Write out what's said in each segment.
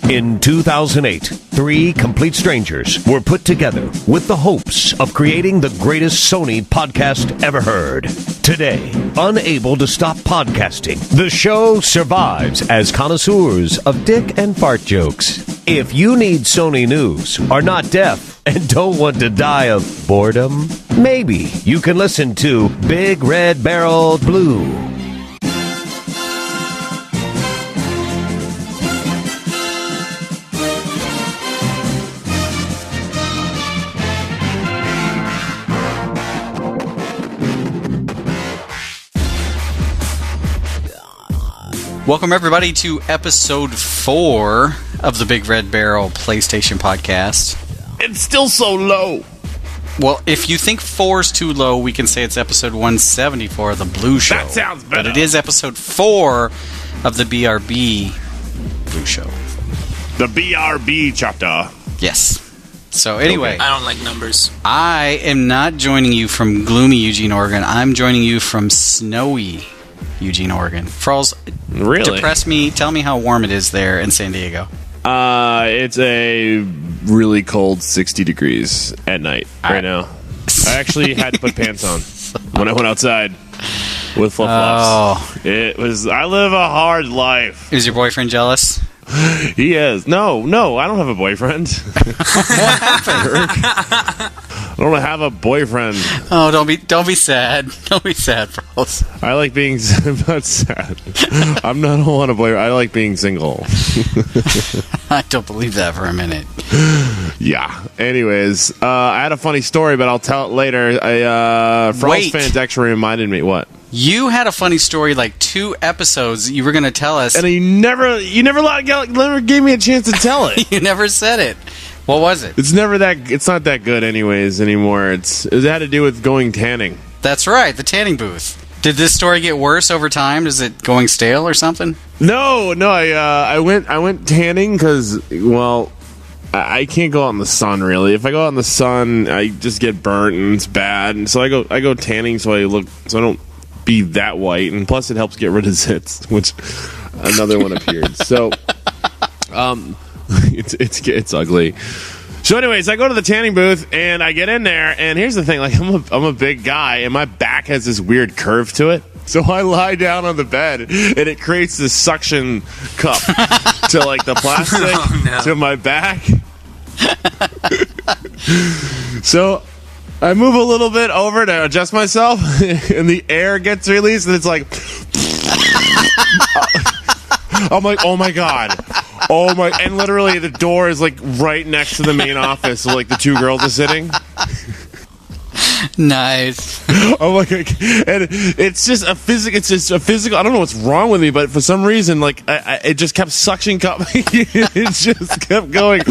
In 2008, three complete strangers were put together with the hopes of creating the greatest Sony podcast ever heard. Today, unable to stop podcasting, the show survives as connoisseurs of dick and fart jokes. If you need Sony news, are not deaf, and don't want to die of boredom, maybe you can listen to BigRedBarel Blu. Welcome, everybody, to episode 4 of the Big Red Barrel PlayStation Podcast. It's still so low. Well, if you think 4 is too low, we can say it's episode 174 of the Blue Show. That sounds better. But it is episode 4 of the BRB Blue Show. The BRB chapter. Yes. So anyway, I don't like numbers. I am not joining you from gloomy Eugene, Oregon. I'm joining you from snowy Eugene, Oregon. Frawlz, really? Depress me. Tell me how warm it is there in San Diego. It's a really cold 60 degrees at night right now. I actually had to put pants on when I went outside with flip-flops. Oh. It was. I live a hard life. Is your boyfriend jealous? He is. No, I don't have a boyfriend. I don't have a boyfriend. Oh, don't be sad. Don't be sad, Frawlz. I like being. I'm not sad. I don't want a boyfriend. I like being single. I don't believe that for a minute. Yeah. Anyways, I had a funny story, but I'll tell it later. Frawlz fans actually reminded me. What? You had a funny story like 2 episodes you were going to tell us. And you never gave me a chance to tell it. You never said it. What was it? It's not that good anyways anymore. It had to do with going tanning. That's right, the tanning booth. Did this story get worse over time? Is it going stale or something? No, I went tanning because, well, I can't go out in the sun really. If I go out in the sun, I just get burnt and it's bad. And so I go tanning so I don't be that white, and plus it helps get rid of zits, which another one appeared. So it's ugly. So anyways, I go to the tanning booth and I get in there, and here's the thing, like I'm a big guy and my back has this weird curve to it. So I lie down on the bed and it creates this suction cup to like the plastic to my back. So I move a little bit over to adjust myself, and the air gets released, and it's like... I'm like, oh my god. Oh my... And literally, the door is like right next to the main office, so like the 2 girls are sitting. Nice. Oh my god. And it's just a physical... I don't know what's wrong with me, but for some reason, like, it just kept suctioning up. It just kept going...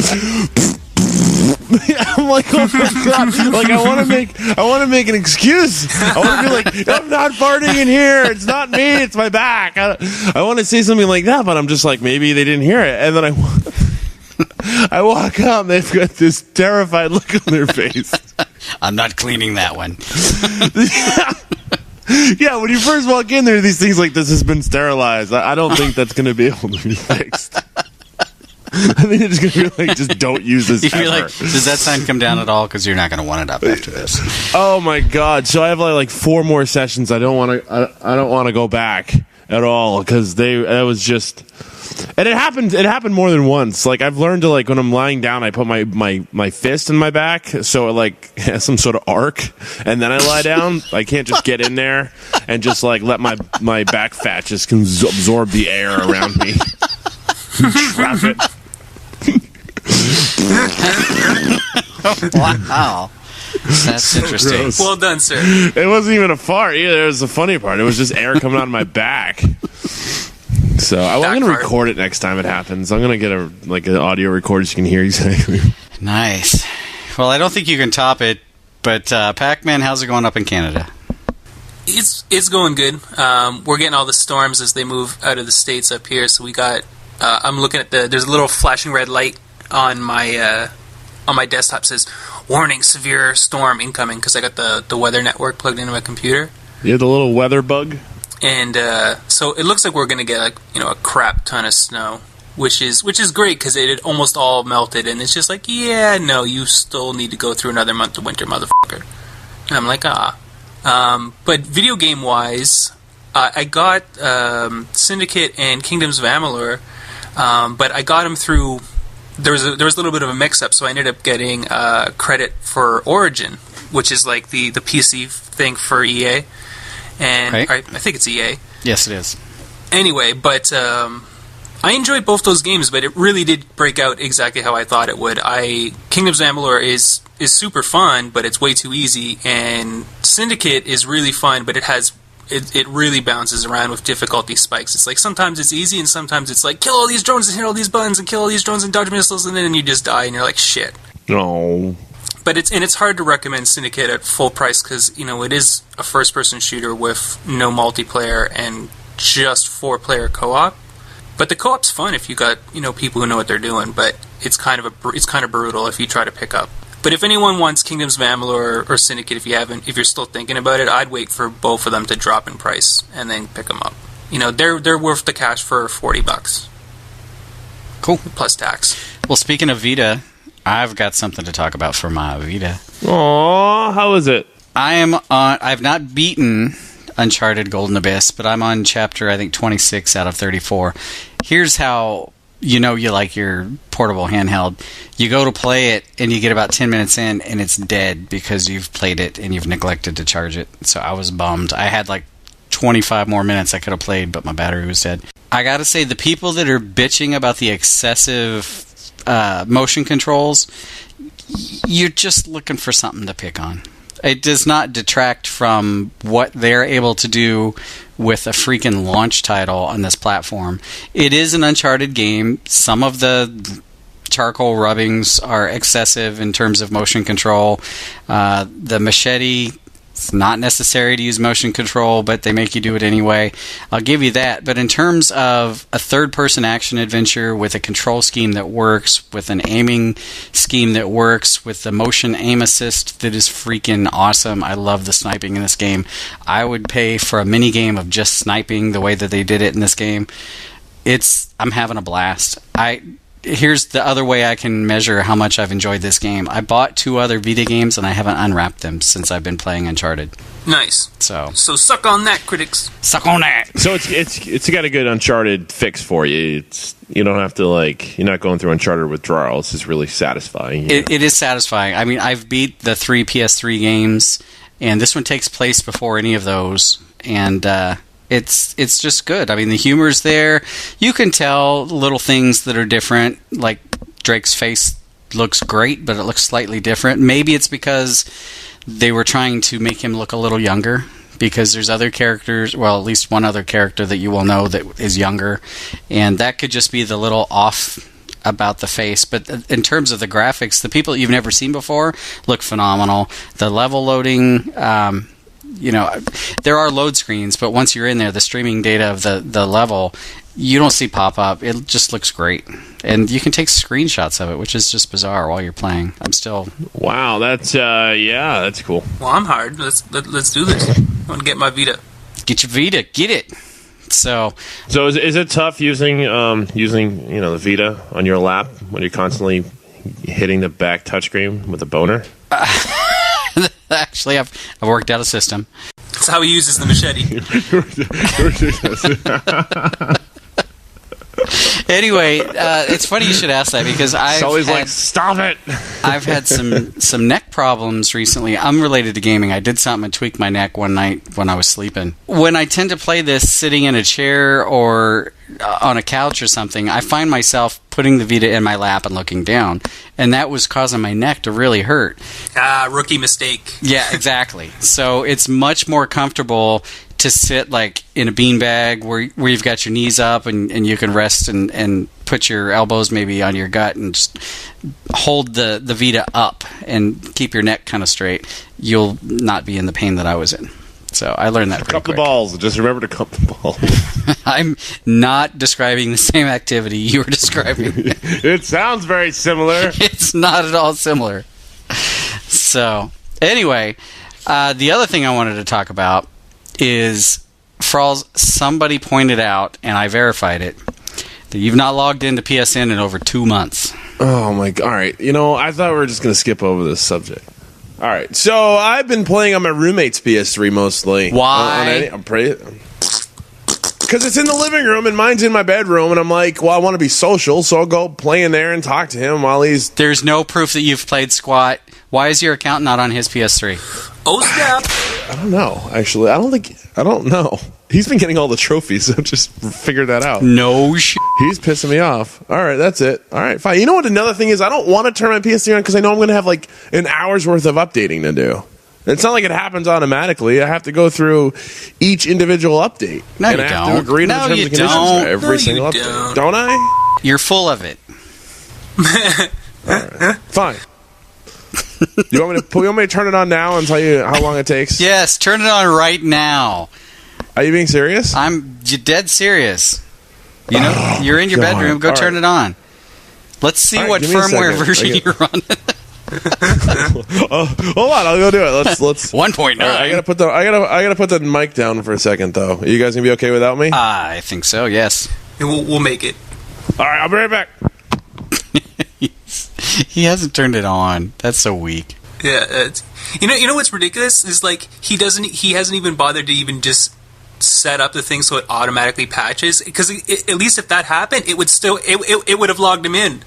I'm like, oh my god! Like, I want to make an excuse. I want to be like, I'm not farting in here. It's not me. It's my back. I want to say something like that, but I'm just like, maybe they didn't hear it. And then I walk out, and they've got this terrified look on their face. I'm not cleaning that one. Yeah, when you first walk in, there are these things like, this has been sterilized. I don't think that's going to be able to be fixed. I think it's going to be like, just don't use this ever. Like, does that sign come down at all? Because you're not going to want it up after this. Oh my god! So I have like 4 more sessions. I don't want to go back at all because that was just. And it happened more than once. Like, I've learned to, like, when I'm lying down, I put my fist in my back so it like has some sort of arc, and then I lie down. I can't just get in there and just like let my back fat just absorb the air around me. Trap it. Wow. That's interesting. Gross. Well done, sir. It wasn't even a fart either. It was the funny part. It was just air coming out of my back. So I'm going to record it next time it happens. I'm going to get an audio recorder so you can hear exactly. Nice. Well, I don't think you can top it, but Pac-Man, how's it going up in Canada? It's going good. We're getting all the storms as they move out of the States up here, so we got... I'm looking at there's a little flashing red light on my desktop says, warning, severe storm incoming, because I got the weather network plugged into my computer. You have the little weather bug? And so it looks like we're going to get a crap ton of snow which is great because it had almost all melted, and it's just like, yeah, no, you still need to go through another month of winter, motherfucker. And I'm like, but video game wise, I got Syndicate and Kingdoms of Amalur, but I got them through. There was a little bit of a mix-up, so I ended up getting credit for Origin, which is like the PC thing for EA, and right. I think it's EA. Yes, it is. Anyway, but I enjoyed both those games, but it really did break out exactly how I thought it would. Kingdoms of Amalur is super fun, but it's way too easy, and Syndicate is really fun, but it really bounces around with difficulty spikes. It's like sometimes it's easy, and sometimes it's like kill all these drones and hit all these buttons and kill all these drones and dodge missiles, and then you just die, and you're like, shit. No. But it's hard to recommend Syndicate at full price because, it is a first-person shooter with no multiplayer and just 4-player co-op. But the co-op's fun if you got, people who know what they're doing, but it's kind of brutal if you try to pick up. But if anyone wants Kingdoms of Amalur or Syndicate, if you're still thinking about it, I'd wait for both of them to drop in price and then pick them up. They're worth the cash for $40. Cool. Plus tax. Well, speaking of Vita, I've got something to talk about for my Vita. Aww, how is it? I've not beaten Uncharted Golden Abyss, but I'm on chapter, I think, 26 out of 34. Here's how you like your portable handheld. You go to play it, and you get about 10 minutes in, and it's dead because you've played it and you've neglected to charge it. So I was bummed. I had like 25 more minutes I could have played, but my battery was dead. I gotta say, the people that are bitching about the excessive motion controls, you're just looking for something to pick on. It does not detract from what they're able to do with a freaking launch title on this platform. It is an Uncharted game. Some of the charcoal rubbings are excessive in terms of motion control. The machete, it's not necessary to use motion control, but they make you do it anyway. I'll give you that. But in terms of a third-person action adventure with a control scheme that works, with an aiming scheme that works, with the motion aim assist that is freaking awesome. I love the sniping in this game. I would pay for a mini game of just sniping the way that they did it in this game. I'm having a blast. Here's the other way I can measure how much I've enjoyed this game. I bought 2 other Vita games, and I haven't unwrapped them since I've been playing Uncharted. Nice. So suck on that, critics. Suck on that. So it's got a good Uncharted fix for you. You don't have to you're not going through Uncharted withdrawal. It's just really satisfying. It is satisfying. I mean, I've beat the 3 PS3 games, and this one takes place before any of those, and it's just good. I mean, the humor's there. You can tell little things that are different, like Drake's face looks great, but it looks slightly different. Maybe it's because they were trying to make him look a little younger, because there's other characters, well, at least one other character that you will know that is younger, and that could just be the little off about the face. But in terms of the graphics, the people that you've never seen before look phenomenal. The level loading, there are load screens, but once you're in there, the streaming data of the level, you don't see pop up. It just looks great, and you can take screenshots of it, which is just bizarre while you're playing. Wow, that's that's cool. Well, I'm hard. Let's do this. I want to get my Vita. Get your Vita, get it. So is it tough using the Vita on your lap when you're constantly hitting the back touchscreen with a boner? Actually, I've worked out a system. That's how he uses the machete. Anyway, it's funny you should ask that, because stop it. I've had some neck problems recently, unrelated to gaming. I did something and tweaked my neck one night when I was sleeping. When I tend to play this sitting in a chair or on a couch or something, I find myself putting the Vita in my lap and looking down, and that was causing my neck to really hurt. Rookie mistake. Yeah, exactly. So it's much more comfortable to sit in a beanbag where you've got your knees up and you can rest and put your elbows maybe on your gut and just hold the Vita up and keep your neck kind of straight. You'll not be in the pain that I was in. So I learned that pretty quick. Cup the balls. Just remember to cup the balls. I'm not describing the same activity you were describing. It sounds very similar. It's not at all similar. So, anyway, the other thing I wanted to talk about is, Frawlz, somebody pointed out, and I verified it, You've not logged into PSN in over 2 months. Oh my god! All right, I thought we were just gonna skip over this subject. All right, so I've been playing on my roommate's PS3 mostly. Why? Because it's in the living room and mine's in my bedroom, and I'm like, well, I want to be social, so I'll go play in there and talk to him while he's... There's no proof that you've played squat. Why is your account not on his PS3? Oh, snap. I don't know, actually. I don't know. He's been getting all the trophies, so just figured that out. No shit. He's pissing me off. All right, that's it. All right, fine. You know what another thing is? I don't want to turn my PS3 on because I know I'm going to have like an hour's worth of updating to do. It's not like it happens automatically. I have to go through each individual update. No, and you I have don't. to agree to the terms and conditions for every single update. Don't I? You're full of it. All right. Fine. You want me to turn it on now and tell you how long it takes? Yes, turn it on right now. Are you being serious? I'm dead serious. You're in your bedroom. Go turn it on. Let's see what firmware version you're on. Hold on, I'll go do it. Let's 1.9. Right, I gotta put the mic down for a second though. Are you guys gonna be okay without me? I think so. Yes. We'll make it. All right, I'll be right back. He hasn't turned it on. That's so weak. Yeah. You know what's ridiculous is like he hasn't even bothered to even just set up the thing so it automatically patches, because at least if that happened, it would have logged him in.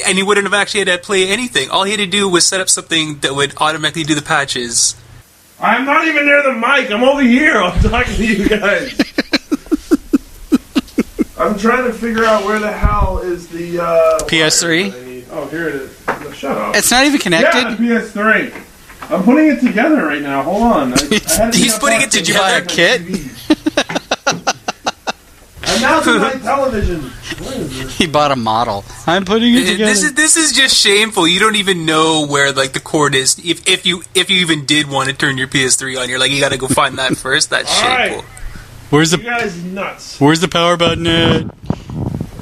And he wouldn't have actually had to play anything. All he had to do was set up something that would automatically do the patches. I'm not even near the mic. I'm over here. I'm talking to you guys. I'm trying to figure out where the hell is the PS3. Oh, here it is. Shut up. It's not even connected. Yeah, the PS3. I'm putting it together right now. Hold on. He's putting it together. Did you buy a kit? I'm mounting my television. What is this? He bought a model. I'm putting it together. This is just shameful. You don't even know where like the cord is. If you even did want to turn your PS3 on, you're like, you got to go find that first. That's shameful. Right. Where's you guys nuts? Where's the power button at?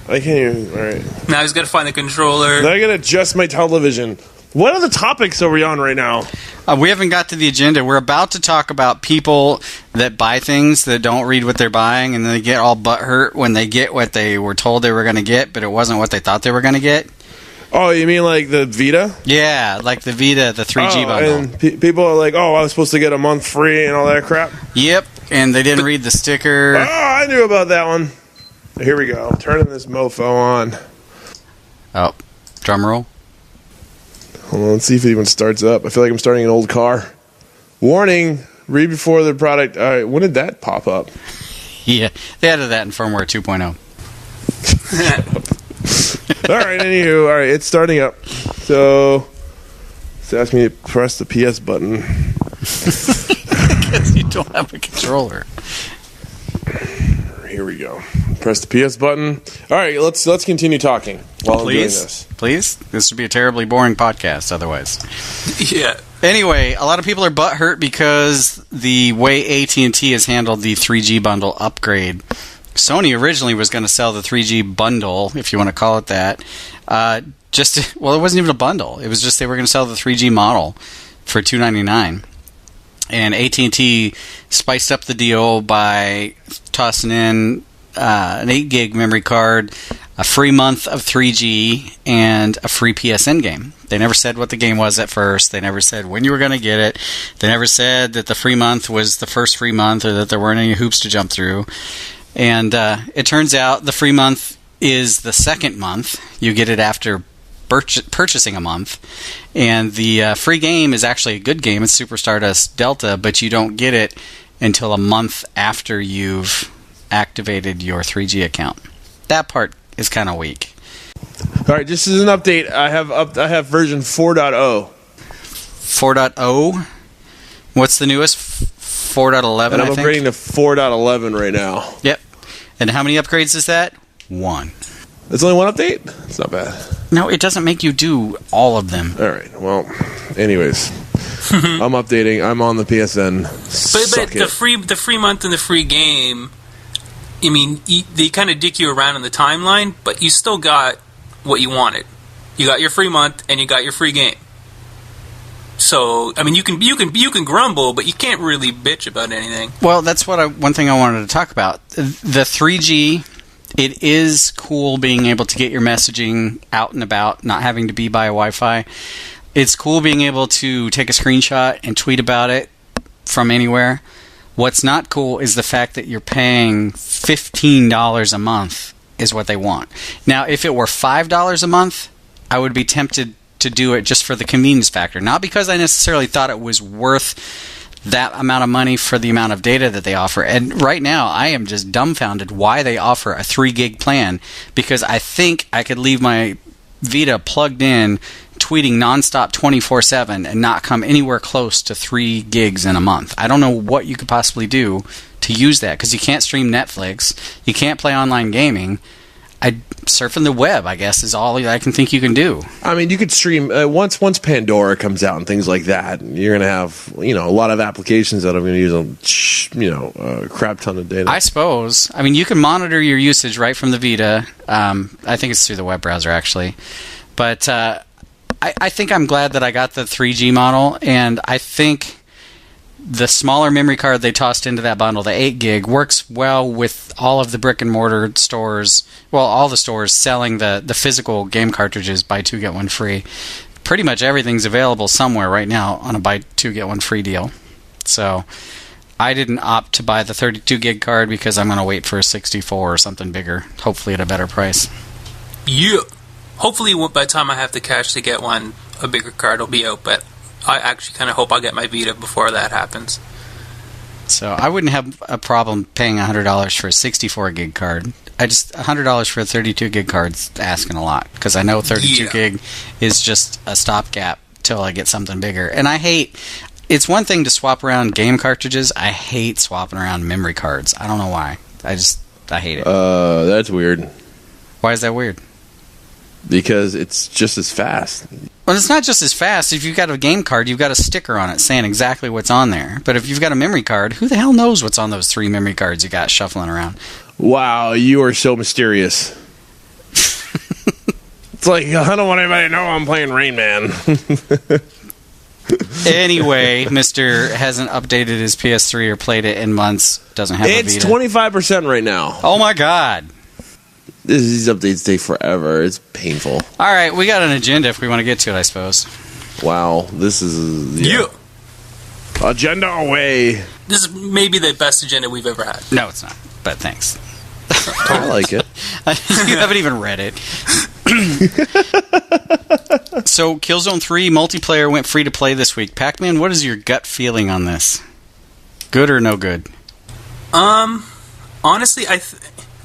I can't even. All right. Now he's got to find the controller. Now I got to adjust my television. What are the topics are we on right now? We haven't got to the agenda. We're about to talk about people that buy things that don't read what they're buying, and then they get all butthurt when they get what they were told they were going to get, but it wasn't what they thought they were going to get. Oh, you mean like the Vita? Yeah, like the Vita, the 3G bundle. And people are like, oh, I was supposed to get a month free and all that crap? Yep, and they didn't read the sticker. Oh, I knew about that one. Here we go. Turning this mofo on. Oh, drum roll. Hold on, let's see if it even starts up. I feel like I'm starting an old car. Warning, read before the product. All right, when did that pop up? Yeah, they added that in firmware 2.0. All right, anywho, all right, it's starting up. So, it's asking me to press the PS button. Because you don't have a controller. Here we go. Press the PS button. All right, let's continue talking while I'm doing this. Please? This would be a terribly boring podcast otherwise. Yeah. Anyway, a lot of people are butthurt because the way AT&T has handled the 3G bundle upgrade. Sony originally was going to sell the 3G bundle, if you want to call it that. It wasn't even a bundle. It was just they were going to sell the 3G model for $299. And AT&T spiced up the deal by tossing in an 8 gig memory card, a free month of 3G, and a free PSN game. They never said what the game was at first. They never said when you were going to get it. They never said that the free month was the first free month or that there weren't any hoops to jump through. And it turns out the free month is the second month. You get it after purchasing a month. And the free game is actually a good game. It's Super Stardust Delta, but you don't get it until a month after you've activated your 3G account. That part is kind of weak. All right, just as an update, I have version 4.0. 4.0? What's the newest? 4.11, and I'm I think? upgrading to 4.11 right now. Yep. And how many upgrades is that? 1. It's only one update? It's not bad. No, it doesn't make you do all of them. All right. Well, anyways, I'm updating. I'm on the PSN. But the free month and the free game, I mean, they kind of dick you around in the timeline, but you still got what you wanted. You got your free month and you got your free game. So, I mean, you can grumble, but you can't really bitch about anything. Well, that's one thing I wanted to talk about. The 3G It is cool being able to get your messaging out and about, not having to be by Wi-Fi. It's cool being able to take a screenshot and tweet about it from anywhere. What's not cool is the fact that you're paying $15 a month is what they want. Now, if it were $5 a month, I would be tempted to do it just for the convenience factor. Not because I necessarily thought it was worth that amount of money for the amount of data that they offer. And right now, I am just dumbfounded why they offer a 3 gig plan, because I think I could leave my Vita plugged in, tweeting nonstop 24/7 and not come anywhere close to 3 gigs in a month. I don't know what you could possibly do to use that, because you can't stream Netflix, you can't play online gaming. Surfing the web, I guess, is all I can think you can do. I mean, you could stream once Pandora comes out and things like that. You're going to have a lot of applications that are going to use a crap ton of data. I suppose. I mean, you can monitor your usage right from the Vita. I think it's through the web browser actually, but I think I'm glad that I got the 3G model, and I think the smaller memory card they tossed into that bundle, the 8 gig, works well with all of the brick and mortar stores. Well, all the stores selling the physical game cartridges, buy 2 get 1 free. Pretty much everything's available somewhere right now on a buy 2 get 1 free deal. So I didn't opt to buy the 32 gig card because I'm going to wait for a 64 or something bigger, hopefully at a better price. Yeah. Hopefully by the time I have the cash to get one, a bigger card will be out, but I actually kind of hope I'll get my Vita before that happens. So I wouldn't have a problem paying $100 for a 64 gig card. $100 for a 32 gig card's asking a lot, because I know 32 gig is just a stopgap till I get something bigger. And it's one thing to swap around game cartridges. I hate swapping around memory cards. I don't know why. I hate it. That's weird. Why is that weird? Because it's just as fast. Well, it's not just as fast. If you've got a game card, you've got a sticker on it saying exactly what's on there. But if you've got a memory card, who the hell knows what's on those 3 memory cards you got shuffling around? Wow, you are so mysterious. It's like, I don't want anybody to know I'm playing Rain Man. Anyway, Mr. hasn't updated his PS3 or played it in months. Doesn't have a Vita. It's 25% right now. Oh my god. These updates take forever. It's painful. All right, we got an agenda if we want to get to it, I suppose. Wow, this is... Yeah. Agenda away. This is maybe the best agenda we've ever had. No, it's not, but thanks. I like it. You haven't even read it. So, Killzone 3 multiplayer went free to play this week. Pac-Man, what is your gut feeling on this? Good or no good? Honestly,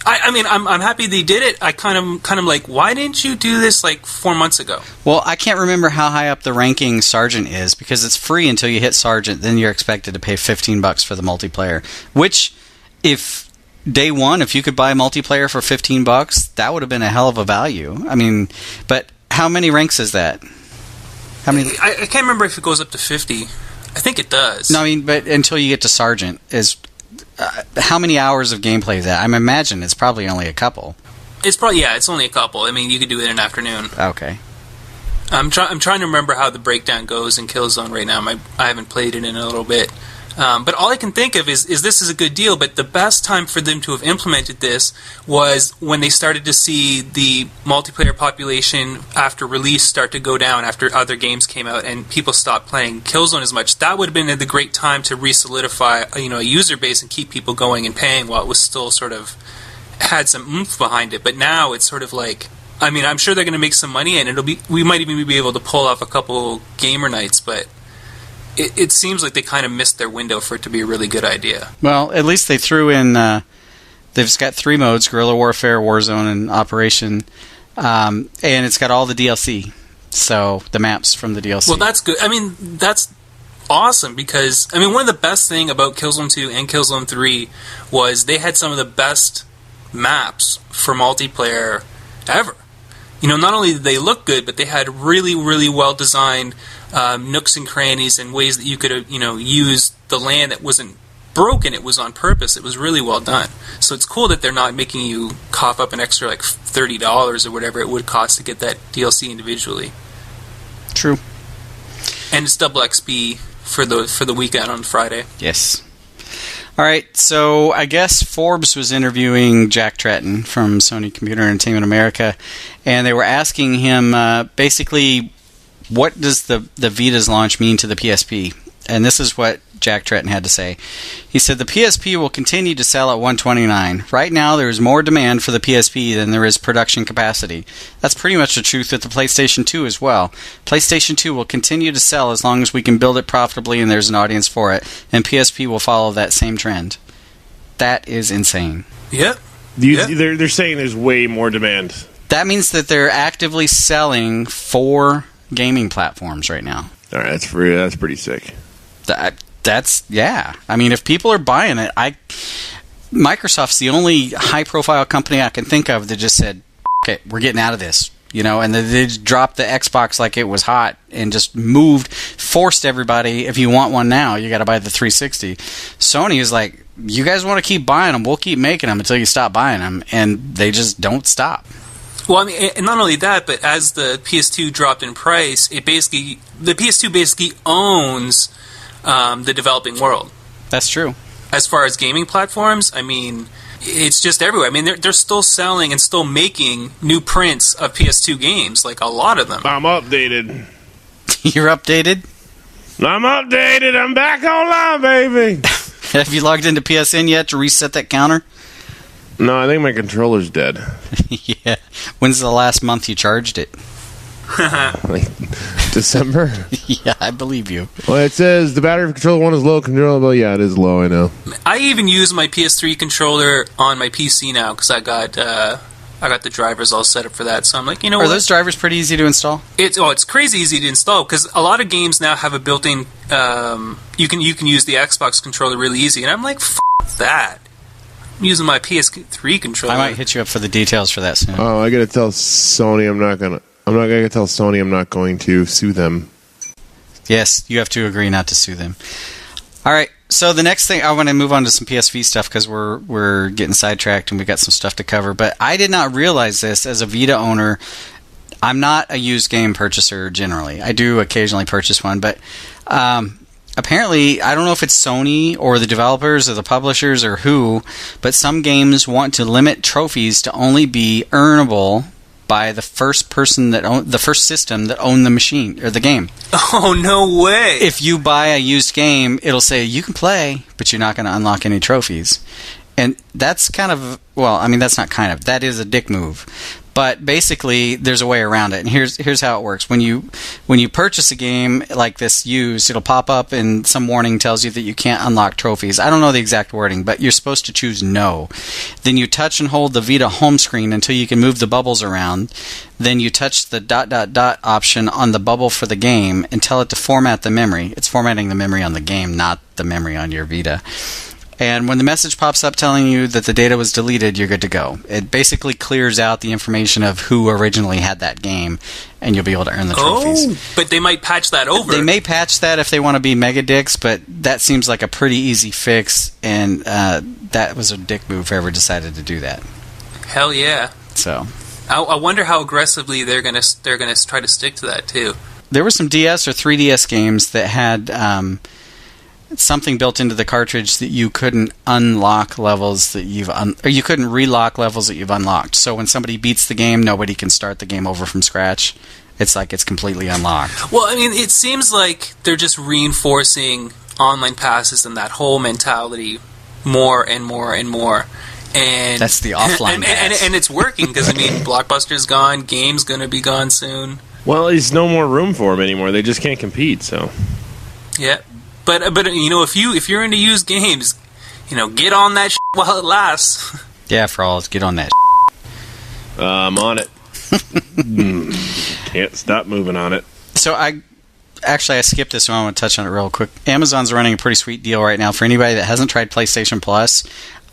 I mean, I'm happy they did it. I kind of like, why didn't you do this like 4 months ago? Well, I can't remember how high up the ranking Sergeant is, because it's free until you hit Sergeant. Then you're expected to pay $15 for the multiplayer. Which, if day one, if you could buy multiplayer for $15, that would have been a hell of a value. I mean, but how many ranks is that? How many? I can't remember if it goes up to 50. I think it does. No, I mean, but until you get to Sergeant is. How many hours of gameplay is that? I imagine it's probably only a couple. It's probably, it's only a couple. I mean, you could do it in an afternoon. Okay. I'm trying to remember how the breakdown goes in Killzone right now. I haven't played it in a little bit. But all I can think of is this is a good deal, but the best time for them to have implemented this was when they started to see the multiplayer population after release start to go down after other games came out and people stopped playing Killzone as much. That would have been the great time to re-solidify a user base and keep people going and paying while it was still sort of had some oomph behind it. But now it's sort of like, I mean, I'm sure they're going to make some money and we might even be able to pull off a couple gamer nights, but it seems like they kind of missed their window for it to be a really good idea. Well, at least they threw in... they've got 3 modes, Guerrilla Warfare, Warzone, and Operation. And it's got all the DLC. So, the maps from the DLC. Well, that's good. I mean, that's awesome because, I mean, one of the best things about Killzone 2 and Killzone 3 was they had some of the best maps for multiplayer ever. Not only did they look good, but they had really, really well-designed nooks and crannies and ways that you could, use the land that wasn't broken. It was on purpose. It was really well done. So it's cool that they're not making you cough up an extra like $30 or whatever it would cost to get that DLC individually. True. And it's double XP for the weekend on Friday. Yes. All right, so I guess Forbes was interviewing Jack Tretton from Sony Computer Entertainment America, and they were asking him basically, what does the Vita's launch mean to the PSP? And this is what Jack Tretton had to say. He said, the PSP will continue to sell at $129. Right now, there is more demand for the PSP than there is production capacity. That's pretty much the truth with the PlayStation 2 as well. PlayStation 2 will continue to sell as long as we can build it profitably and there's an audience for it. And PSP will follow that same trend. That is insane. Yep. They're saying there's way more demand. That means that they're actively selling 4 gaming platforms right now. All right, that's pretty sick. Yeah. I mean, if people are buying it, Microsoft's the only high-profile company I can think of that just said, "Okay, we're getting out of this," and they just dropped the Xbox like it was hot and just forced everybody. If you want one now, you got to buy the 360. Sony is like, "You guys want to keep buying them? We'll keep making them until you stop buying them," and they just don't stop. Well, I mean, and not only that, but as the PS2 dropped in price, the PS2 basically owns the developing world. That's true. As far as gaming platforms, I mean, it's just everywhere. I mean, they're still selling and still making new prints of PS2 games, like a lot of them. I'm updated. You're updated? I'm updated. I'm back online, baby. Have you logged into PSN yet to reset that counter? No, I think my controller's dead. Yeah. When's the last month you charged it? Like December? Yeah, I believe you. Well, it says the battery for controller 1 is low. Controller, yeah, it is low, I know. I even use my PS3 controller on my PC now because I got the drivers all set up for that. So I'm like, Are those drivers pretty easy to install? It's crazy easy to install because a lot of games now have a built-in. You can use the Xbox controller really easy, and I'm like, F that. I'm using my PS3 controller. I might hit you up for the details for that soon. Oh, I gotta tell Sony I'm not gonna tell Sony I'm not going to sue them. Yes, you have to agree not to sue them. All right. So the next thing, I want to move on to some PSV stuff because we're getting sidetracked and we got some stuff to cover. But I did not realize this as a Vita owner. I'm not a used game purchaser generally. I do occasionally purchase one, but apparently, I don't know if it's Sony or the developers or the publishers or who, but some games want to limit trophies to only be earnable by the first person the first system that owned the machine or the game. Oh, no way! If you buy a used game, it'll say you can play, but you're not going to unlock any trophies. And that's kind of, that's not kind of, that is a dick move. But basically, there's a way around it. And here's how it works. When you purchase a game like this used, it'll pop up and some warning tells you that you can't unlock trophies. I don't know the exact wording, but you're supposed to choose no. Then you touch and hold the Vita home screen until you can move the bubbles around. Then you touch the ... option on the bubble for the game and tell it to format the memory. It's formatting the memory on the game, not the memory on your Vita. And when the message pops up telling you that the data was deleted, you're good to go. It basically clears out the information of who originally had that game, and you'll be able to earn the trophies. Oh, but they might patch that over. They may patch that if they want to be mega dicks, but that seems like a pretty easy fix, and that was a dick move if I ever decided to do that. Hell yeah. So, I wonder how aggressively they're gonna try to stick to that too. There were some DS or 3DS games that had something built into the cartridge that you couldn't unlock levels that or you couldn't relock levels that you've unlocked. So when somebody beats the game, nobody can start the game over from scratch. It's like it's completely unlocked. Well, I mean, it seems like they're just reinforcing online passes and that whole mentality more and more and more. And that's the offline pass. And it's working because, I mean, Blockbuster's gone, Game's going to be gone soon. Well, there's no more room for them anymore. They just can't compete, so. Yeah. But if you're into used games, get on that while it lasts. Yeah, Frawlz, get on that. I'm on it. Can't stop moving on it. So I skipped this one. I want to touch on it real quick. Amazon's running a pretty sweet deal right now for anybody that hasn't tried PlayStation Plus.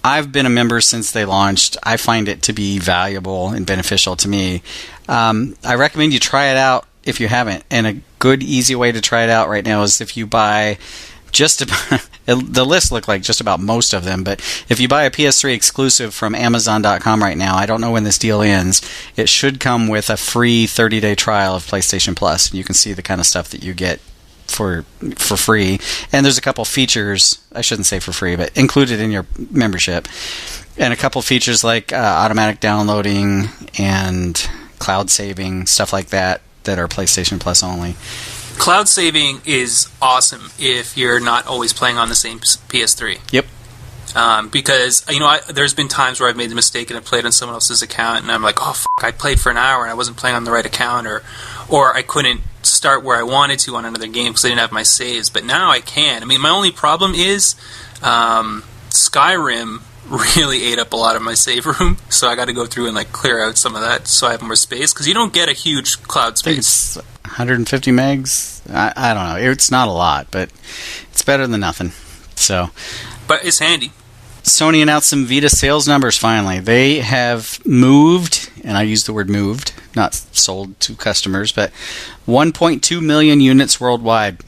I've been a member since they launched. I find it to be valuable and beneficial to me. I recommend you try it out if you haven't. And a good, easy way to try it out right now is if you buy just about, the list look like just about most of them, but if you buy a PS3 exclusive from Amazon.com right now, I don't know when this deal ends, it should come with a free 30-day trial of PlayStation Plus. And you can see the kind of stuff that you get for free, and there's a couple features, I shouldn't say for free, but included in your membership, and a couple features like automatic downloading and cloud saving, stuff like that are PlayStation Plus only. Cloud saving is awesome if you're not always playing on the same PS3. Yep. Because there's been times where I've made the mistake and I played on someone else's account, and I'm like, oh fuck, I played for an hour and I wasn't playing on the right account, or I couldn't start where I wanted to on another game because I didn't have my saves. But now I can. I mean, my only problem is Skyrim really ate up a lot of my save room, so I got to go through and like clear out some of that so I have more space, because you don't get a huge cloud space. I think it's 150 megs. I don't know. It's not a lot, but it's better than nothing. So, but it's handy. Sony announced some Vita sales numbers finally. They have moved, and I use the word moved, not sold to customers, but 1.2 million units worldwide,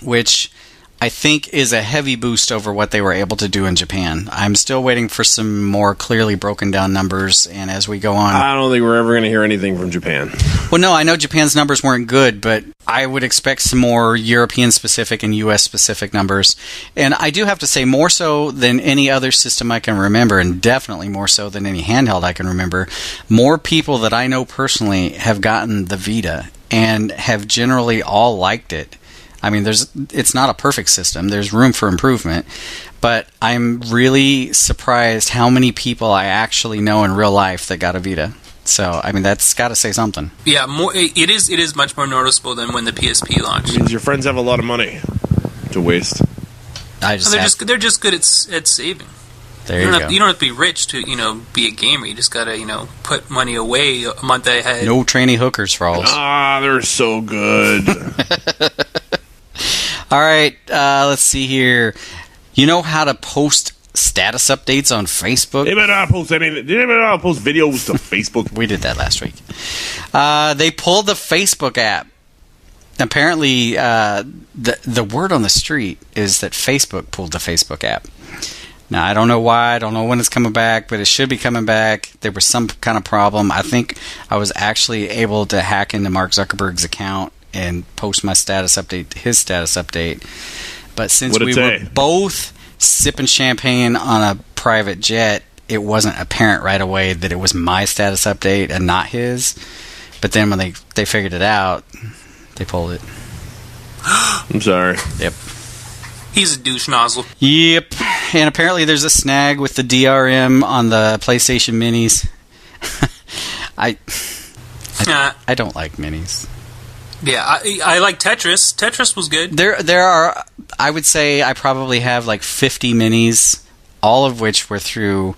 which I think is a heavy boost over what they were able to do in Japan. I'm still waiting for some more clearly broken down numbers, and as we go on... I don't think we're ever going to hear anything from Japan. Well, no, I know Japan's numbers weren't good, but I would expect some more European-specific and US-specific numbers. And I do have to say, more so than any other system I can remember, and definitely more so than any handheld I can remember, more people that I know personally have gotten the Vita and have generally all liked it. I mean, it's not a perfect system. There's room for improvement. But I'm really surprised how many people I actually know in real life that got a Vita. So, I mean, that's got to say something. Yeah, it is much more noticeable than when the PSP launched. It means your friends have a lot of money to waste. They're just good at saving. There you go. You don't have to be rich to be a gamer. You just gotta put money away a month ahead. No tranny hookers, Frawlz. They're so good. All right, let's see here. You know how to post status updates on Facebook? They better not post anything. They better not post videos to Facebook. We did that last week. They pulled the Facebook app. Apparently, the word on the street is that Facebook pulled the Facebook app. Now, I don't know why. I don't know when it's coming back, but it should be coming back. There was some kind of problem. I think I was actually able to hack into Mark Zuckerberg's account and post my status update to his status update. But since we were both sipping champagne on a private jet, it wasn't apparent right away that it was my status update and not his. But then when they figured it out, they pulled it. I'm sorry. Yep. He's a douche nozzle. Yep. And apparently there's a snag with the DRM on the PlayStation Minis. I don't like Minis. Yeah, I like Tetris. Tetris was good. There are, I would say I probably have like 50 Minis, all of which were through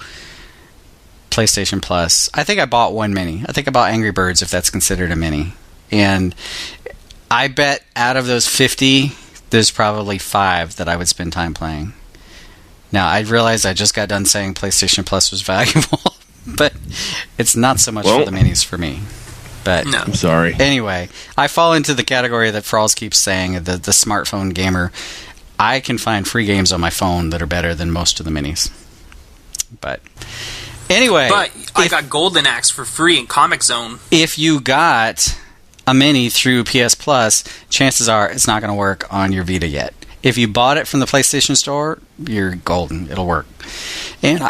PlayStation Plus. I think I bought one Mini. I think I bought Angry Birds, if that's considered a Mini. And I bet out of those 50, there's probably 5 that I would spend time playing. Now, I realize I just got done saying PlayStation Plus was valuable, but it's not so much for the Minis for me. But no. I'm sorry. Anyway, I fall into the category that Frawlz keeps saying, the smartphone gamer. I can find free games on my phone that are better than most of the Minis. But anyway, I got Golden Axe for free in Comic Zone. If you got a Mini through PS Plus, chances are it's not going to work on your Vita yet. If you bought it from the PlayStation Store, you're golden. It'll work. And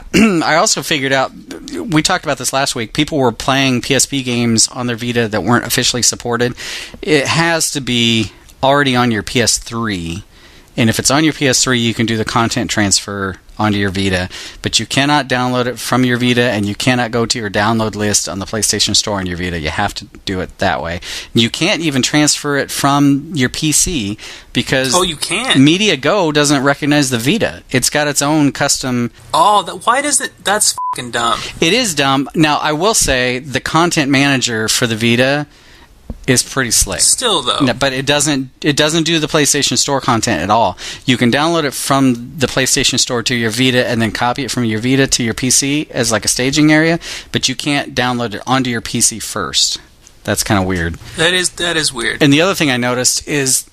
I also figured out, we talked about this last week, people were playing PSP games on their Vita that weren't officially supported. It has to be already on your PS3. And if it's on your PS3, you can do the content transfer onto your Vita. But you cannot download it from your Vita, and you cannot go to your download list on the PlayStation Store on your Vita. You have to do it that way. You can't even transfer it from your PC because you can. Media Go doesn't recognize the Vita. It's got its own custom... why does it... That's fucking dumb. It is dumb. Now, I will say the content manager for the Vita is pretty slick. Still, though. No, but it doesn't do the PlayStation Store content at all. You can download it from the PlayStation Store to your Vita and then copy it from your Vita to your PC as like a staging area, but you can't download it onto your PC first. That's kind of weird. That is weird. And the other thing I noticed is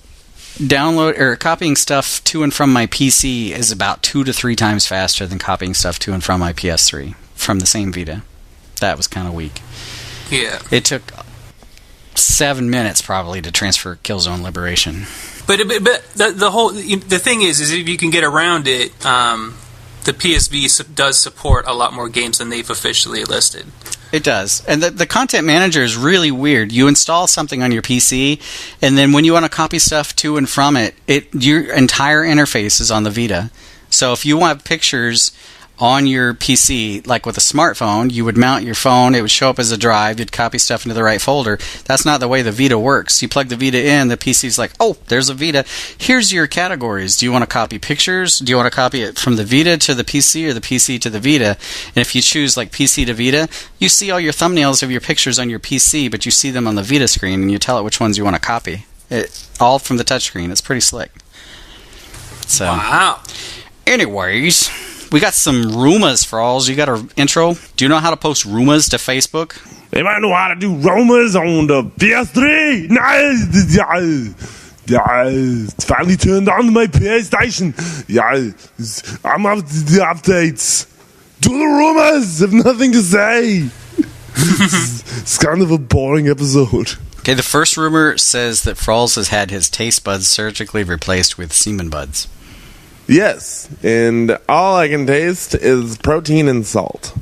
copying stuff to and from my PC is about 2 to 3 times faster than copying stuff to and from my PS3 from the same Vita. That was kind of weak. Yeah. It took 7 minutes probably to transfer Killzone Liberation. But the thing is if you can get around it, the PSV does support a lot more games than they've officially listed. It does. And the content manager is really weird. You install something on your PC, and then when you want to copy stuff to and from it, your entire interface is on the Vita. So if you want pictures on your PC, like with a smartphone, you would mount your phone, it would show up as a drive, you'd copy stuff into the right folder. That's not the way the Vita works. You plug the Vita in, the PC's like, oh, there's a Vita. Here's your categories. Do you want to copy pictures? Do you want to copy it from the Vita to the PC or the PC to the Vita? And if you choose like PC to Vita, you see all your thumbnails of your pictures on your PC, but you see them on the Vita screen, and you tell it which ones you want to copy. All from the touchscreen. It's pretty slick. So, wow. Anyways, we got some rumors, Frawlz. You got our intro? Do you know how to post rumors to Facebook? Anybody know how to do rumors on the PS3? It's finally turned on to my PlayStation. I'm up to the updates. Do the rumors. Have nothing to say. It's kind of a boring episode. Okay, the first rumor says that Frawlz has had his taste buds surgically replaced with semen buds. Yes, and all I can taste is protein and salt.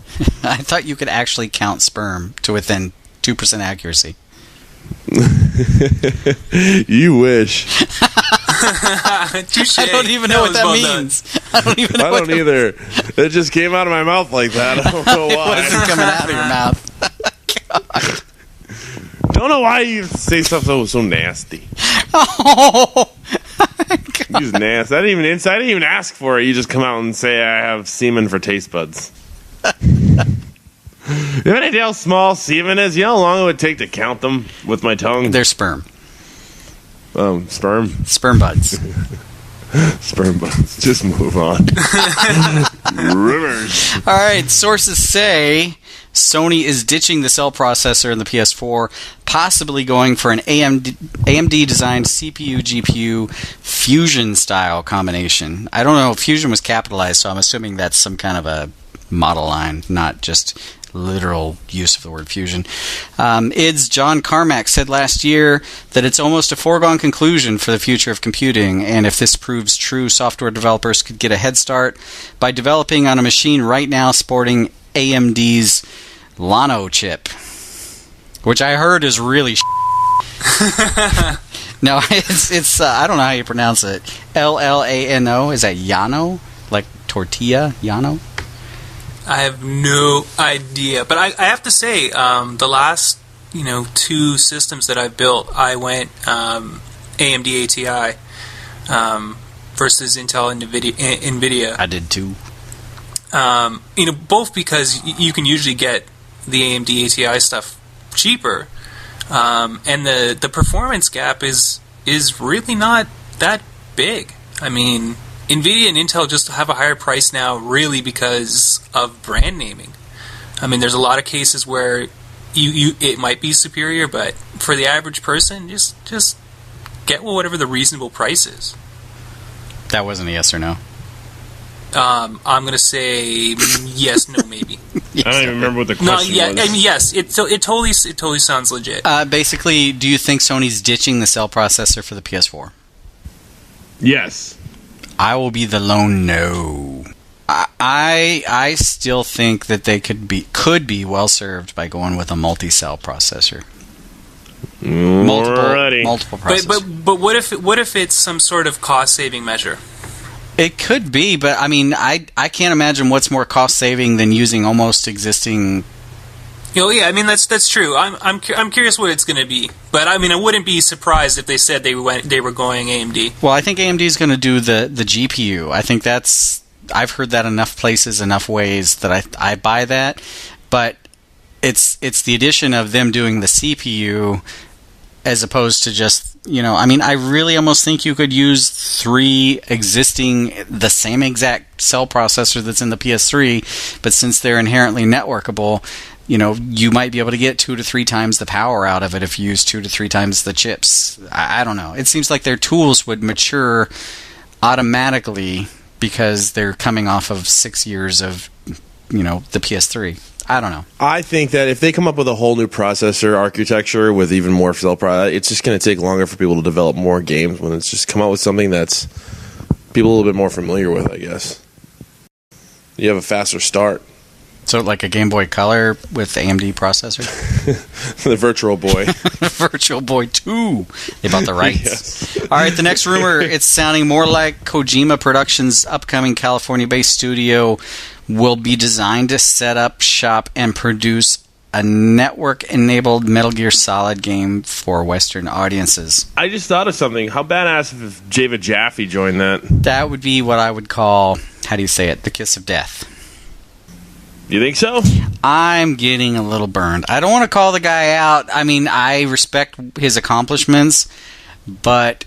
I thought you could actually count sperm to within 2% accuracy. You wish. Touché. I don't even know what that means. I don't even know. I don't either. It just came out of my mouth like that. I don't know why. It wasn't coming out of your mouth. God. Don't know why you say stuff so nasty. Oh, You just nasty. I didn't even ask for it. You just come out and say I have semen for taste buds. You have any idea how small semen is? You know how long it would take to count them with my tongue? they're sperm. Sperm. Sperm buds. Sperm buds. Just move on. Rumors. All right, sources say Sony is ditching the cell processor in the PS4, possibly going for an AMD-designed CPU-GPU Fusion-style combination. I don't know if Fusion was capitalized, so I'm assuming that's some kind of a model line, not just literal use of the word fusion. ID's John Carmack said last year that it's almost a foregone conclusion for the future of computing, and if this proves true, software developers could get a head start by developing on a machine right now sporting AMD's Llano chip, which I heard is really No, it's I don't know how you pronounce it. Llano. Is that Llano? Like tortilla? Llano? I have no idea, but I have to say, the last 2 systems that I've built, I went AMD ATI versus Intel and NVIDIA. I did too. Both because you can usually get the AMD ATI stuff cheaper, and the performance gap is really not that big. I mean, NVIDIA and Intel just have a higher price now really because of brand naming. I mean, there's a lot of cases where it might be superior, but for the average person, just get whatever the reasonable price is. That wasn't a yes or no. I'm going to say yes, no, maybe. Yes. I don't even remember what the question was. I mean, yes, it totally sounds legit. Basically, do you think Sony's ditching the cell processor for the PS4? Yes. I will be the lone no. I still think that they could be well served by going with a multi-cell processor. Multiple processors. But what if it's some sort of cost saving measure? It could be, but I mean, I can't imagine what's more cost saving than using almost existing. Yeah, I mean that's true. I'm curious what it's going to be, but I mean I wouldn't be surprised if they said they were going AMD. Well, I think AMD is going to do the GPU. I think I've heard that enough places, enough ways that I buy that, but it's the addition of them doing the CPU as opposed to just I mean I really almost think you could use 3 existing the same exact cell processor that's in the PS3, but since they're inherently networkable. You might be able to get 2 to 3 times the power out of it if you use 2 to 3 times the chips. I don't know. It seems like their tools would mature automatically because they're coming off of 6 years of, the PS3. I don't know. I think that if they come up with a whole new processor architecture with even more cell product, it's just going to take longer for people to develop more games when it's just come out with something that's people a little bit more familiar with, I guess. You have a faster start. So like a Game Boy Color with the AMD processor? The Virtual Boy. Virtual Boy 2. They bought the rights. Yes. All right, the next rumor, it's sounding more like Kojima Productions' upcoming California-based studio will be designed to set up shop and produce a network-enabled Metal Gear Solid game for Western audiences. I just thought of something. How badass if David Jaffe joined that? That would be what I would call, how do you say it, the kiss of death. You think so? I'm getting a little burned. I don't want to call the guy out. I mean, I respect his accomplishments, but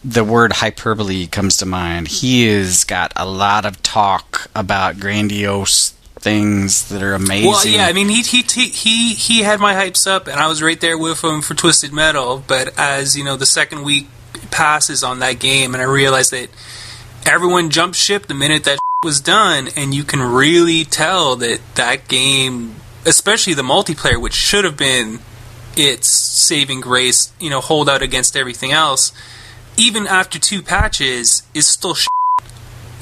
the word hyperbole comes to mind. He has got a lot of talk about grandiose things that are amazing. Well, yeah, I mean, he had my hypes up, and I was right there with him for Twisted Metal. But as you know, the second week passes on that game, and I realized that everyone jumped ship the minute that was done, and you can really tell that that game, especially the multiplayer, which should have been its saving grace, you know, hold out against everything else, even after 2 patches, is still shit.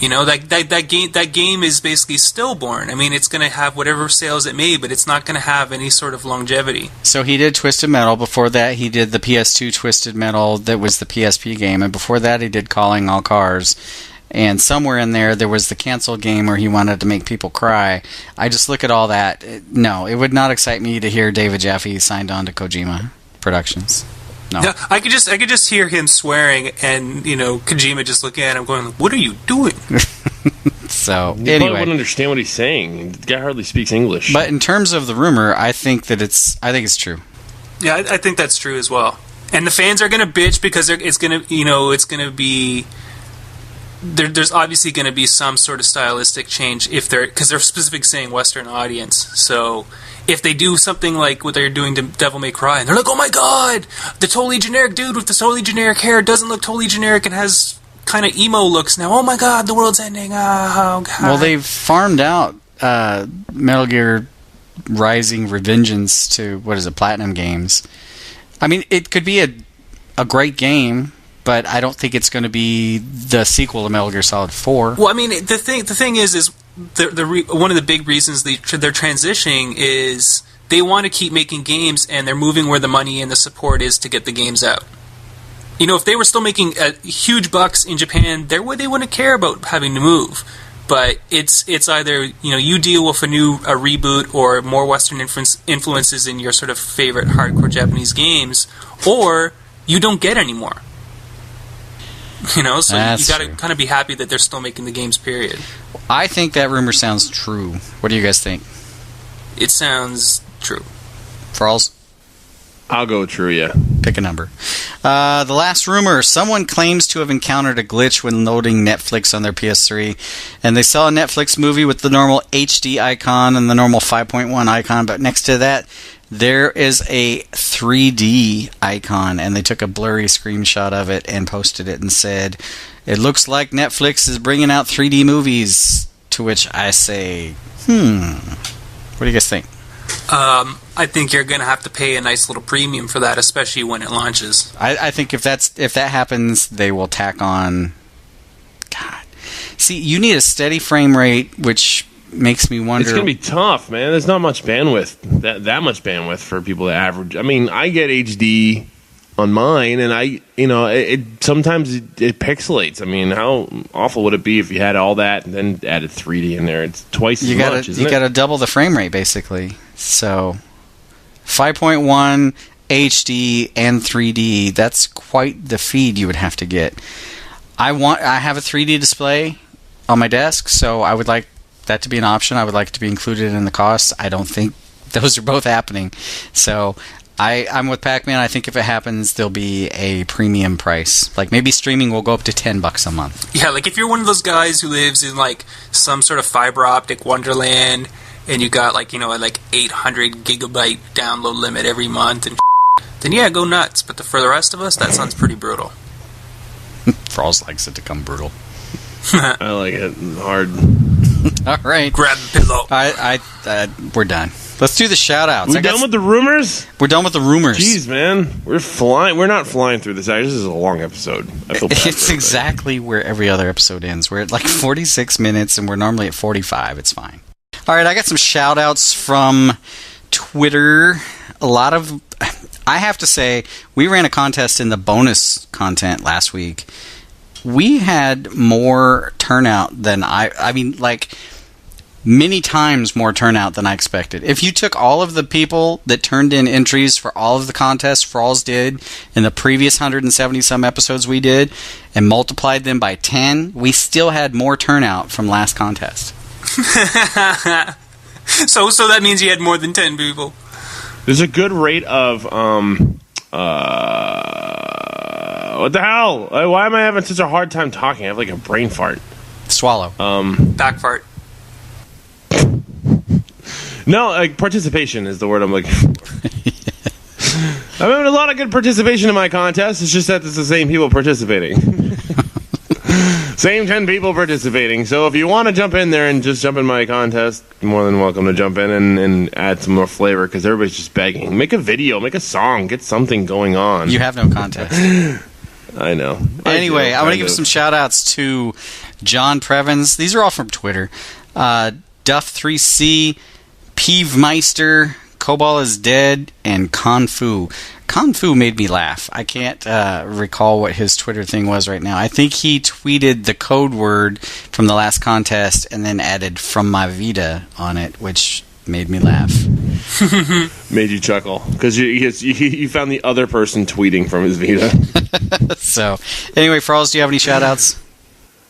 You know, that game is basically stillborn. I mean, it's going to have whatever sales it made, but it's not going to have any sort of longevity. So he did Twisted Metal. Before that, he did the PS2 Twisted Metal that was the PSP game, and before that, he did Calling All Cars. And somewhere in there was the canceled game where he wanted to make people cry. I just look at all that. No, it would not excite me to hear David Jaffe signed on to Kojima Productions. No. Yeah, I could just hear him swearing, and you know, Kojima just looking at him, going, "What are you doing?" So You probably wouldn't understand what he's saying. The guy hardly speaks English. But in terms of the rumor, I think it's true. Yeah, I think that's true as well. And the fans are going to bitch because it's going to be. There's obviously going to be some sort of stylistic change because they're specifically saying Western audience. So if they do something like what they're doing to Devil May Cry, and they're like, "Oh my god, the totally generic dude with the totally generic hair doesn't look totally generic and has kind of emo looks now. Oh my god, the world's ending. Oh god." Well, they've farmed out Metal Gear Rising Revengeance to Platinum Games. I mean, it could be a great game, but I don't think it's going to be the sequel to Metal Gear Solid 4. Well, I mean, the thing is one of the big reasons they're transitioning is they want to keep making games, and they're moving where the money and the support is to get the games out. You know, if they were still making huge bucks in Japan, they wouldn't care about having to move. But it's either, you know, you deal with a reboot or more Western influences in your sort of favorite hardcore Japanese games, or you don't get any more. You know, so That's you got to true. kind of be happy that they're still making the games, period. I think that rumor sounds true. What do you guys think? It sounds true. Frawlz? I'll go true, yeah. Pick a number. The last rumor. Someone claims to have encountered a glitch when loading Netflix on their PS3. And they saw a Netflix movie with the normal HD icon and the normal 5.1 icon. But next to that, there is a 3D icon. And they took a blurry screenshot of it and posted it and said, "It looks like Netflix is bringing out 3D movies." To which I say, what do you guys think? I think you're going to have to pay a nice little premium for that, especially when it launches. I think if that happens, they will tack on. God, see, you need a steady frame rate, which makes me wonder. It's going to be tough, man. There's not much bandwidth, that much bandwidth for people to average. I mean, I get HD on mine, and sometimes it pixelates. I mean, how awful would it be if you had all that and then added 3D in there? It's twice as much, isn't it? You got to double the frame rate, basically. So 5.1 HD and 3D, that's quite the feed you would have to get. I have a 3D display on my desk, so I would like that to be an option. I would like it to be included in the cost. I don't think those are both happening. So I'm with Pac-Man. I think if it happens, there'll be a premium price. Like maybe streaming will go up to $10 a month. Yeah, like if you're one of those guys who lives in like some sort of fiber optic wonderland, and you got like 800 gigabyte download limit every month, and then yeah, go nuts. But for the rest of us, that sounds pretty brutal. Frawlz likes it to come brutal. I like it hard. All right. Grab the pillow. We're done. Let's do the shout-outs. We done with the rumors? We're done with the rumors. Jeez, man. We're flying. We're not flying through this. This is a long episode. I feel bad It's exactly where every other episode ends. We're at like 46 minutes, and we're normally at 45. It's fine. All right, I got some shout-outs from Twitter. I have to say, we ran a contest in the bonus content last week. We had more turnout than many times more turnout than I expected. If you took all of the people that turned in entries for all of the contests Frawlz did in the previous 170-some episodes we did and multiplied them by 10, we still had more turnout from last contest. So that means you had more than 10 people. There's a good rate of what the hell? Why am I having such a hard time talking? I have like a brain fart. Swallow. Back fart. No, participation is the word I'm looking for. I'm having a lot of good participation in my contest. It's just that it's the same people participating. Same 10 people participating. So if you want to jump in there and just jump in my contest, you're more than welcome to jump in and add some more flavor, because everybody's just begging. Make a video, make a song, get something going on. You have no contest. I know. Anyway, I want to give some shout-outs to John Previns. These are all from Twitter. Duff3C, Peevemeister, Cobal is Dead, and Confu. Confu made me laugh. I can't recall what his Twitter thing was right now. I think he tweeted the code word from the last contest and then added "from my Vita" on it, which made me laugh. Made you chuckle because you found the other person tweeting from his Vita. So, anyway, Frawlz, do you have any shout-outs?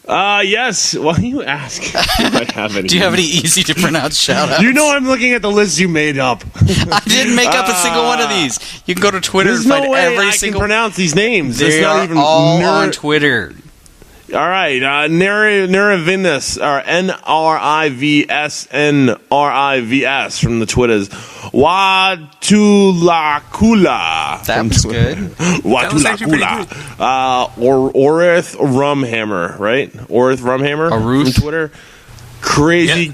Yes. Why do you ask? Do I have any? Do you have any easy to pronounce shout-outs? You know I'm looking at the list you made up. I didn't make up a single one of these. You can go to Twitter and find every single. I can pronounce these names. They are even all on Twitter. All right, Nerivinus, or NRIVSNRIVS from the Twitters. Watulakula. That was good. Watulakula. Orith Rumhammer, right? Orith Rumhammer from Twitter. Crazy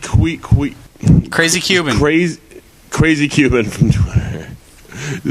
Crazy Cuban. Crazy Cuban from Twitter.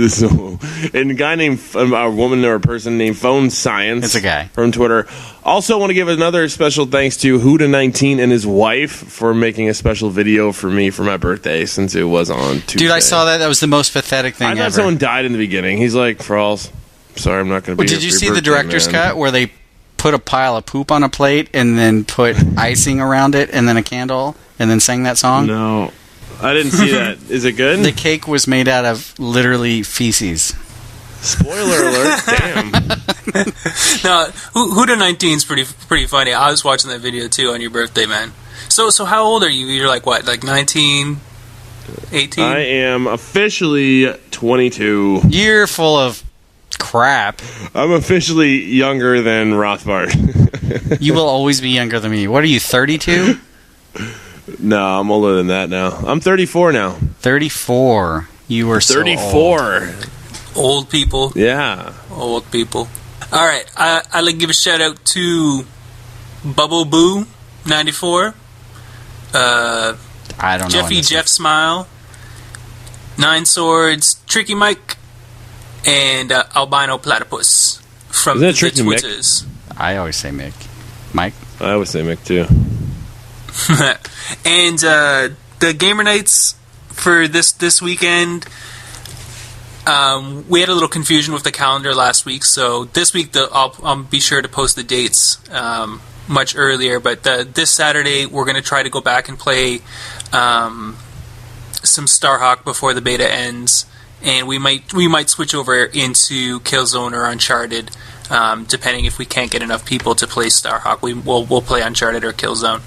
So, and a guy named a woman or a person named Phone Science. It's a guy from Twitter. Also, want to give another special thanks to Huda19 and his wife for making a special video for me for my birthday, since it was on Tuesday. Dude, I saw that. That was the most pathetic thing ever. I thought someone died in the beginning. He's like, Frawlz, sorry, I'm not going to be here. Did you see the director's cut where they put a pile of poop on a plate and then put icing around it and then a candle and then sang that song? No. I didn't see that. Is it good? The cake was made out of literally feces. Spoiler alert! Damn. No, Huda19's pretty funny. I was watching that video too on your birthday, man. So how old are you? You're like what? Like 19, 18? I am officially 22. You're full of crap. I'm officially younger than Rothbart. You will always be younger than me. What are you? 32? No, I'm older than that now. I'm 34 now. 34. You were 34. Old people. Yeah. Old people. All right. I'd like to give a shout out to Bubble Boo 94. I don't know. Jeff Smile. Nine Swords. Tricky Mike. And Albino Platypus from the Twitters. I always say Mick. Mike? I always say Mick too. And the Gamer Nights for this weekend, we had a little confusion with the calendar last week, so this week I'll be sure to post the dates much earlier, but this Saturday we're going to try to go back and play some Starhawk before the beta ends, and we might switch over into Killzone or Uncharted, depending if we can't get enough people to play Starhawk. We'll play Uncharted or Killzone.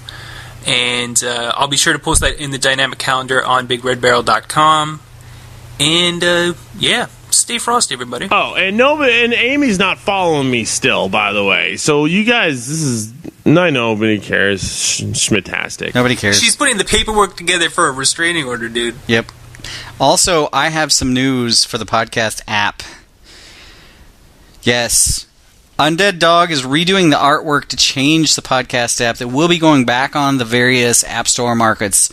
And I'll be sure to post that in the dynamic calendar on BigRedBarel.com. And yeah, stay frosty, everybody. Oh, and Amy's not following me still, by the way. So you guys, I know nobody cares. Schmitastic. Nobody cares. She's putting the paperwork together for a restraining order, dude. Yep. Also, I have some news for the podcast app. Yes, Undead Dog is redoing the artwork to change the podcast app that will be going back on the various App Store markets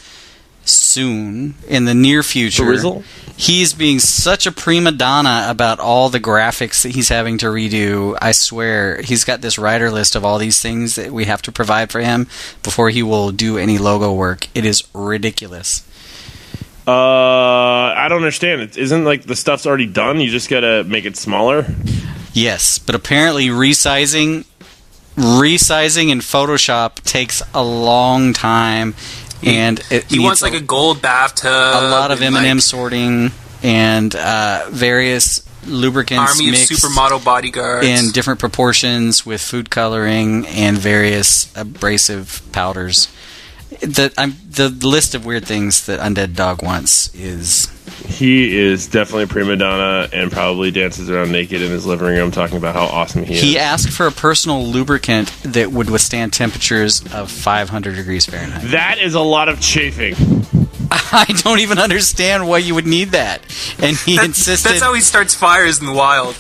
soon, in the near future. Drizzle? He's being such a prima donna about all the graphics that he's having to redo. I swear, he's got this writer list of all these things that we have to provide for him before he will do any logo work. It is ridiculous. I don't understand. It isn't like the stuff's already done. You just gotta make it smaller. Yes, but apparently resizing in Photoshop takes a long time, and he wants like a gold bathtub, a lot of M&M sorting, and various lubricants army mixed of supermodel bodyguards in different proportions with food coloring and various abrasive powders. The list of weird things that Undead Dog wants is... He is definitely a prima donna and probably dances around naked in his living room talking about how awesome he is. He asked for a personal lubricant that would withstand temperatures of 500 degrees Fahrenheit. That is a lot of chafing. I don't even understand why you would need that. And he insisted... That's how he starts fires in the wild.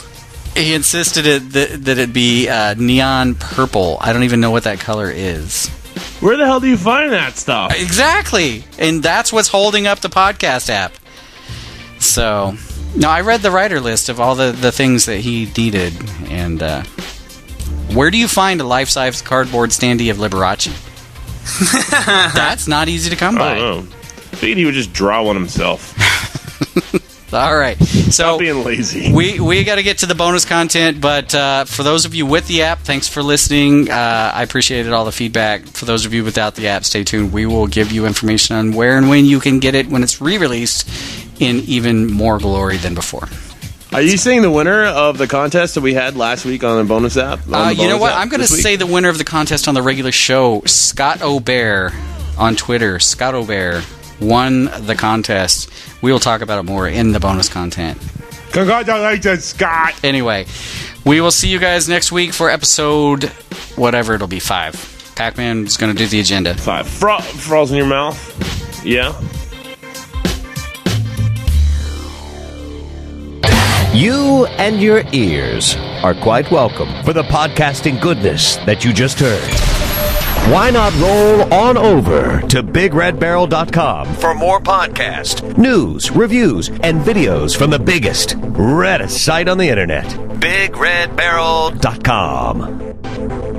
He insisted that it be neon purple. I don't even know what that color is. Where the hell do you find that stuff? Exactly. And that's what's holding up the podcast app. So, no, I read the writer list of all the things that he needed. And where do you find a life-size cardboard standee of Liberace? That's not easy to come by. I don't know. I figured he would just draw one himself. All right. So Stop being lazy. We got to get to the bonus content, but for those of you with the app, thanks for listening. I appreciated all the feedback. For those of you without the app, stay tuned. We will give you information on where and when you can get it when it's re-released in even more glory than before. Are you saying the winner of the contest that we had last week on the bonus app? You know what? I'm going to say the winner of the contest on the regular show, Scott O'Bear on Twitter. Scott O'Bear won the contest. We will talk about it more in the bonus content. Congratulations, Scott! Anyway, we will see you guys next week for episode whatever it'll be, 5. Pac-Man is going to do the agenda. 5. Frawlz in your mouth. Yeah. You and your ears are quite welcome for the podcasting goodness that you just heard. Why not roll on over to BigRedBarel.com for more podcasts, news, reviews, and videos from the biggest, reddest site on the internet, BigRedBarel.com.